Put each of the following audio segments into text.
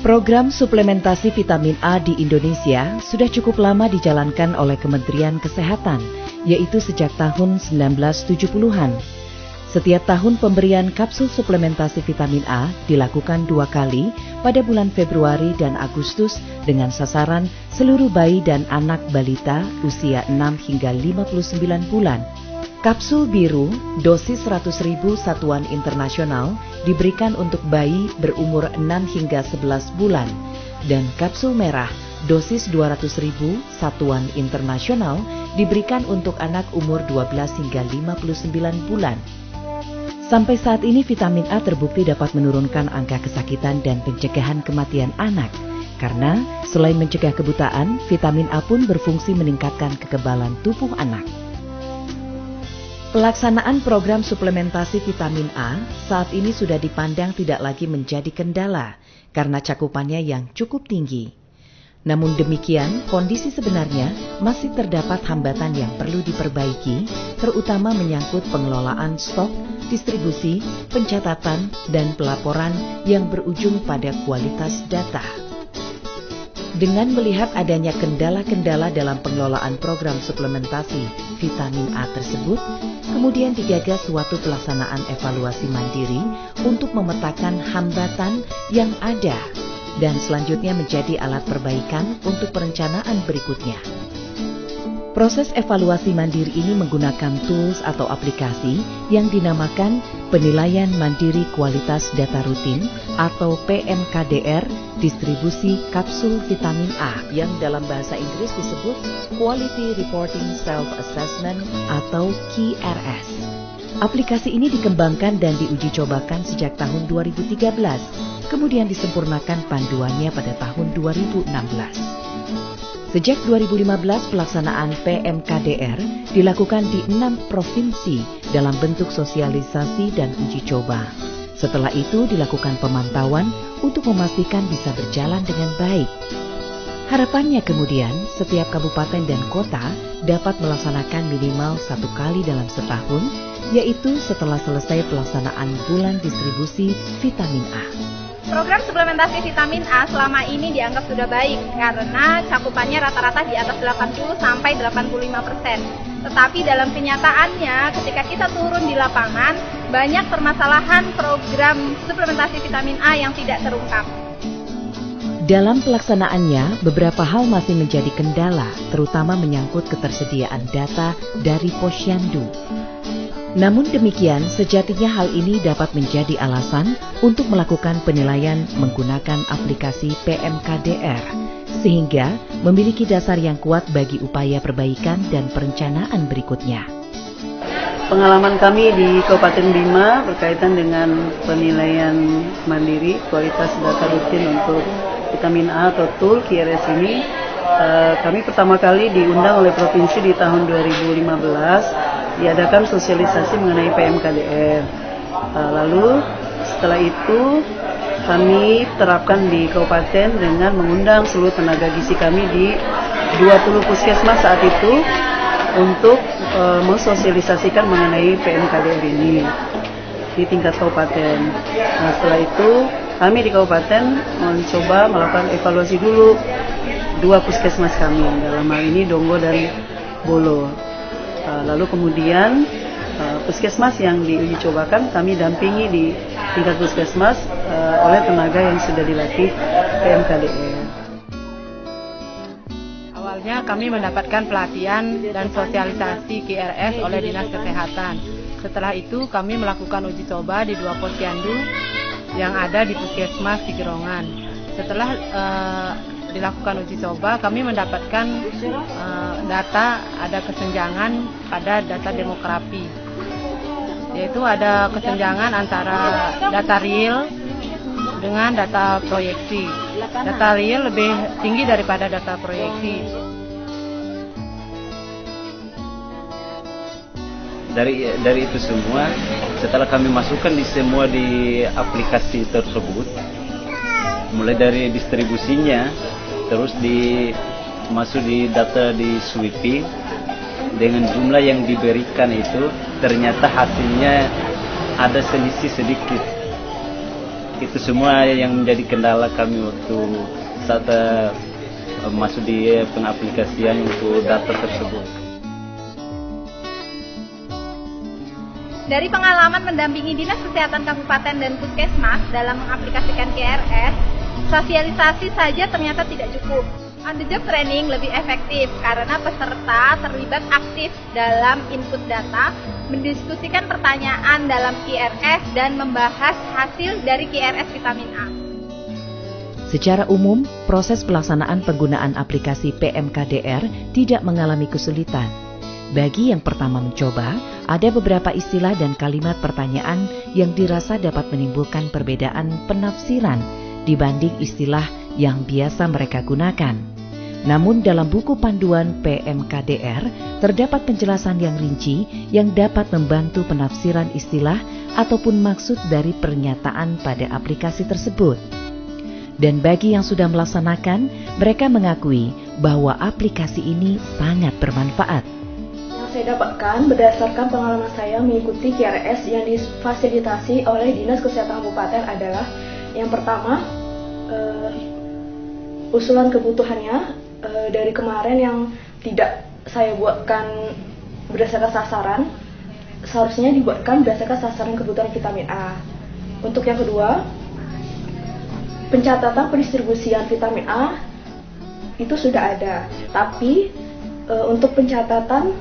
Program suplementasi vitamin A di Indonesia sudah cukup lama dijalankan oleh Kementerian Kesehatan, yaitu sejak tahun 1970-an. Setiap tahun pemberian kapsul suplementasi vitamin A dilakukan 2 kali pada bulan Februari dan Agustus dengan sasaran seluruh bayi dan anak balita usia 6 hingga 59 bulan. Kapsul biru dosis 100.000 satuan internasional diberikan untuk bayi berumur 6 hingga 11 bulan dan kapsul merah dosis 200.000 satuan internasional diberikan untuk anak umur 12 hingga 59 bulan. Sampai saat ini vitamin A terbukti dapat menurunkan angka kesakitan dan pencegahan kematian anak karena selain mencegah kebutaan, vitamin A pun berfungsi meningkatkan kekebalan tubuh anak. Pelaksanaan program suplementasi vitamin A saat ini sudah dipandang tidak lagi menjadi kendala karena cakupannya yang cukup tinggi. Namun demikian, kondisi sebenarnya masih terdapat hambatan yang perlu diperbaiki, terutama menyangkut pengelolaan stok, distribusi, pencatatan, dan pelaporan yang berujung pada kualitas data. Dengan melihat adanya kendala-kendala dalam pengelolaan program suplementasi vitamin A tersebut, kemudian digagas suatu pelaksanaan evaluasi mandiri untuk memetakan hambatan yang ada dan selanjutnya menjadi alat perbaikan untuk perencanaan berikutnya. Proses evaluasi mandiri ini menggunakan tools atau aplikasi yang dinamakan Penilaian Mandiri Kualitas Data Rutin atau PMKDR distribusi kapsul vitamin A yang dalam bahasa Inggris disebut Quality Reporting Self-Assessment atau QRS. Aplikasi ini dikembangkan dan diuji cobakan sejak tahun 2013, kemudian disempurnakan panduannya pada tahun 2016. Sejak 2015, pelaksanaan PMKDR dilakukan di 6 provinsi dalam bentuk sosialisasi dan uji coba. Setelah itu dilakukan pemantauan untuk memastikan bisa berjalan dengan baik. Harapannya kemudian, setiap kabupaten dan kota dapat melaksanakan minimal 1 kali dalam setahun, yaitu setelah selesai pelaksanaan bulan distribusi vitamin A. Program suplementasi vitamin A selama ini dianggap sudah baik karena cakupannya rata-rata di atas 80 sampai 85%. Tetapi dalam kenyataannya ketika kita turun di lapangan, banyak permasalahan program suplementasi vitamin A yang tidak terungkap. Dalam pelaksanaannya, beberapa hal masih menjadi kendala, terutama menyangkut ketersediaan data dari Posyandu. Namun demikian, sejatinya hal ini dapat menjadi alasan untuk melakukan penilaian menggunakan aplikasi PMKDR, sehingga memiliki dasar yang kuat bagi upaya perbaikan dan perencanaan berikutnya. Pengalaman kami di Kabupaten Bima berkaitan dengan penilaian mandiri kualitas data rutin untuk vitamin A atau tool QRS ini, kami pertama kali diundang oleh provinsi di tahun 2015 diadakan sosialisasi mengenai PMKDR. Lalu setelah itu kami terapkan di kabupaten dengan mengundang seluruh tenaga gizi kami di 20 puskesmas saat itu untuk mensosialisasikan mengenai PMKDR ini di tingkat kabupaten. Nah, setelah itu kami di kabupaten mencoba melakukan evaluasi dulu 2 puskesmas kami, dalam hal ini Donggo dan Bolo. Lalu kemudian puskesmas yang diuji cobakan kami dampingi di tingkat puskesmas oleh tenaga yang sudah dilatih PMKDR. Awalnya kami mendapatkan pelatihan dan sosialisasi QRS oleh Dinas Kesehatan. Setelah itu kami melakukan uji coba di 2 posyandu yang ada di puskesmas di Gerongan. Setelah dilakukan uji coba, kami mendapatkan data ada kesenjangan pada data demografi, yaitu ada kesenjangan antara data real dengan data proyeksi. Data real lebih tinggi daripada data proyeksi. Dari itu semua, setelah kami masukkan semua di aplikasi tersebut, mulai dari distribusinya, terus masuk di data di sweeping, dengan jumlah yang diberikan itu ternyata hasilnya ada selisih sedikit. Itu semua yang menjadi kendala kami waktu saat masuk di pengaplikasian untuk data tersebut. Dari pengalaman mendampingi Dinas Kesehatan Kabupaten dan Puskesmas dalam mengaplikasikan QRS, sosialisasi saja ternyata tidak cukup. On the job training lebih efektif karena peserta terlibat aktif dalam input data, mendiskusikan pertanyaan dalam QRS, dan membahas hasil dari QRS vitamin A. Secara umum, proses pelaksanaan penggunaan aplikasi PMKDR tidak mengalami kesulitan. Bagi yang pertama mencoba, ada beberapa istilah dan kalimat pertanyaan yang dirasa dapat menimbulkan perbedaan penafsiran dibanding istilah yang biasa mereka gunakan. Namun dalam buku panduan PMKDR terdapat penjelasan yang rinci yang dapat membantu penafsiran istilah ataupun maksud dari pernyataan pada aplikasi tersebut. Dan bagi yang sudah melaksanakan, mereka mengakui bahwa aplikasi ini sangat bermanfaat. Saya dapatkan berdasarkan pengalaman saya mengikuti QRS yang difasilitasi oleh Dinas Kesehatan Kabupaten adalah yang pertama, usulan kebutuhannya dari kemarin yang tidak saya buatkan berdasarkan sasaran, seharusnya dibuatkan berdasarkan sasaran kebutuhan vitamin A. Untuk yang kedua, pencatatan pendistribusian vitamin A itu sudah ada, tapi untuk pencatatan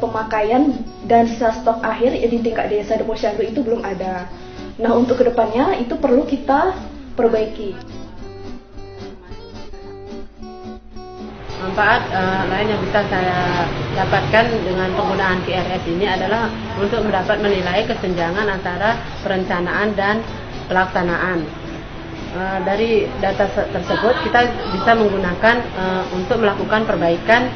pemakaian dan sisa stok akhir di tingkat desa dan posyandu itu belum ada. Nah, untuk kedepannya itu perlu kita perbaiki. Manfaat lain yang bisa saya dapatkan dengan penggunaan QRS ini adalah untuk mendapat menilai kesenjangan antara perencanaan dan pelaksanaan. Dari data tersebut kita bisa menggunakan untuk melakukan perbaikan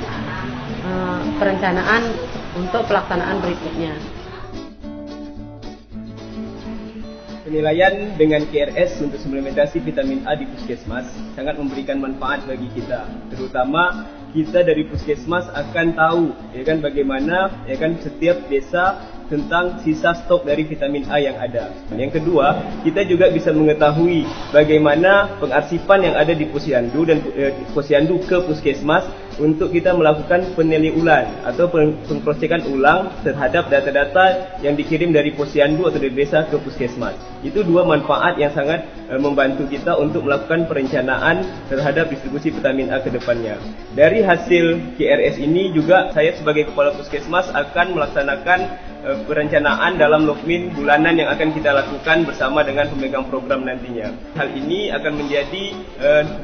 perencanaan untuk pelaksanaan berikutnya. Penilaian dengan QRS untuk suplementasi vitamin A di Puskesmas sangat memberikan manfaat bagi kita, terutama kita dari Puskesmas akan tahu bagaimana setiap desa tentang sisa stok dari vitamin A yang ada. Yang kedua, kita juga bisa mengetahui bagaimana pengarsipan yang ada di posyandu dan posyandu ke Puskesmas untuk kita melakukan penilaian atau pengkrocekan ulang terhadap data-data yang dikirim dari posyandu atau dari desa ke Puskesmas. Itu dua manfaat yang sangat membantu kita untuk melakukan perencanaan terhadap distribusi vitamin A ke depannya. Dari hasil QRS ini juga saya sebagai kepala Puskesmas akan melaksanakan perencanaan dalam logmin bulanan yang akan kita lakukan bersama dengan pemegang program nantinya. Hal ini akan menjadi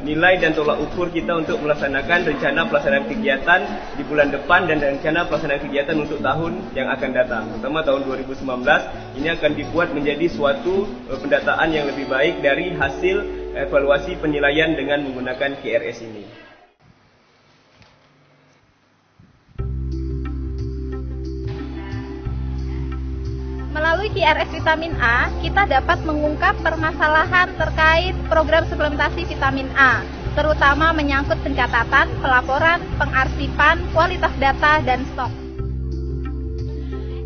nilai dan tolak ukur kita untuk melaksanakan rencana pelaksanaan kegiatan di bulan depan dan rencana pelaksanaan kegiatan untuk tahun yang akan datang. Terutama tahun 2019 ini akan dibuat menjadi suatu pendataan yang lebih baik dari hasil evaluasi penilaian dengan menggunakan QRS ini. Melalui QRS vitamin A, kita dapat mengungkap permasalahan terkait program suplementasi vitamin A, terutama menyangkut pencatatan, pelaporan, pengarsipan, kualitas data, dan stok.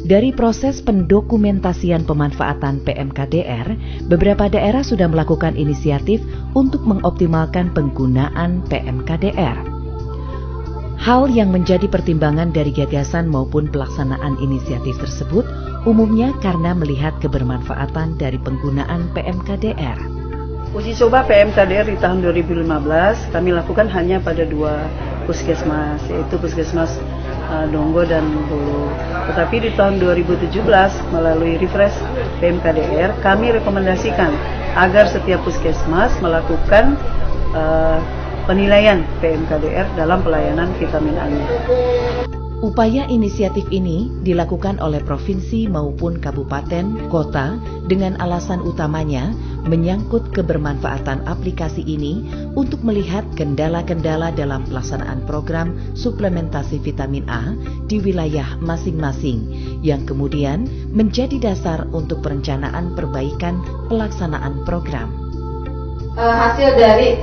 Dari proses pendokumentasian pemanfaatan PMKDR, beberapa daerah sudah melakukan inisiatif untuk mengoptimalkan penggunaan PMKDR. Hal yang menjadi pertimbangan dari gagasan maupun pelaksanaan inisiatif tersebut umumnya karena melihat kebermanfaatan dari penggunaan PMKDR. Uji coba PMKDR di tahun 2015 kami lakukan hanya pada 2 puskesmas, yaitu Puskesmas Donggo dan Bulu. Tetapi di tahun 2017 melalui refresh PMKDR kami rekomendasikan agar setiap puskesmas melakukan penilaian PMKDR dalam pelayanan vitamin A-nya. Upaya inisiatif ini dilakukan oleh provinsi maupun kabupaten, kota dengan alasan utamanya menyangkut kebermanfaatan aplikasi ini untuk melihat kendala-kendala dalam pelaksanaan program suplementasi vitamin A di wilayah masing-masing yang kemudian menjadi dasar untuk perencanaan perbaikan pelaksanaan program. Hasil dari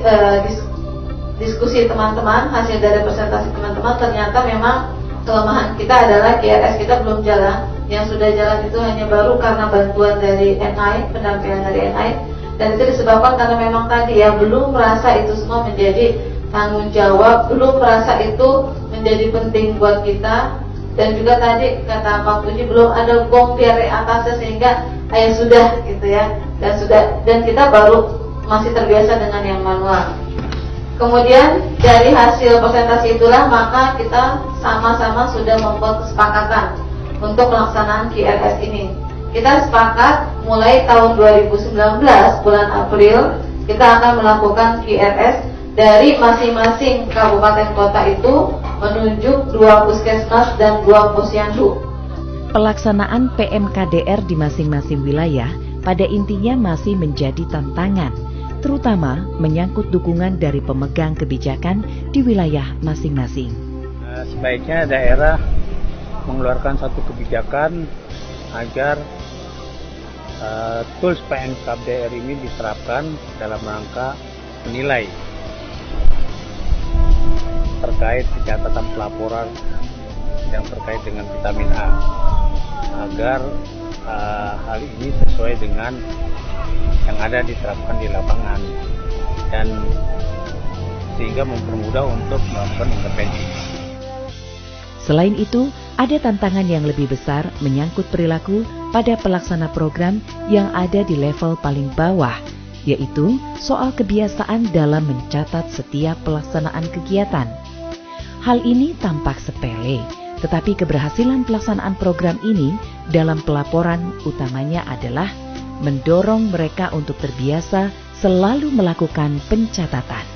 diskusi teman-teman, hasil dari presentasi teman-teman ternyata memang kelemahan kita adalah QRS kita belum jalan. yang sudah jalan itu hanya baru karena bantuan dari NI, pendampingan dari NI, dan itu disebabkan karena memang tadi ya belum merasa itu semua menjadi tanggung jawab, belum merasa itu menjadi penting buat kita, dan juga tadi kata Pak Puji belum ada gong dari atasnya sehingga ya sudah gitu ya, dan kita baru masih terbiasa dengan yang manual. Kemudian dari hasil presentasi itulah maka kita sama-sama sudah membuat kesepakatan untuk pelaksanaan QRS ini. Kita sepakat mulai tahun 2019 bulan April kita akan melakukan QRS dari masing-masing kabupaten kota itu menunjuk 2 puskesmas dan 2 posyandu. Pelaksanaan PMKDR di masing-masing wilayah pada intinya masih menjadi tantangan, terutama menyangkut dukungan dari pemegang kebijakan di wilayah masing-masing. Sebaiknya daerah mengeluarkan satu kebijakan agar tools PMKDR ini diterapkan dalam rangka menilai terkait catatan pelaporan yang terkait dengan vitamin A, agar hal ini sesuai dengan yang ada diterapkan di lapangan dan sehingga mempermudah untuk melakukan intervensi. Selain itu, ada tantangan yang lebih besar menyangkut perilaku pada pelaksana program yang ada di level paling bawah, yaitu soal kebiasaan dalam mencatat setiap pelaksanaan kegiatan. Hal ini tampak sepele, tetapi keberhasilan pelaksanaan program ini dalam pelaporan utamanya adalah mendorong mereka untuk terbiasa selalu melakukan pencatatan.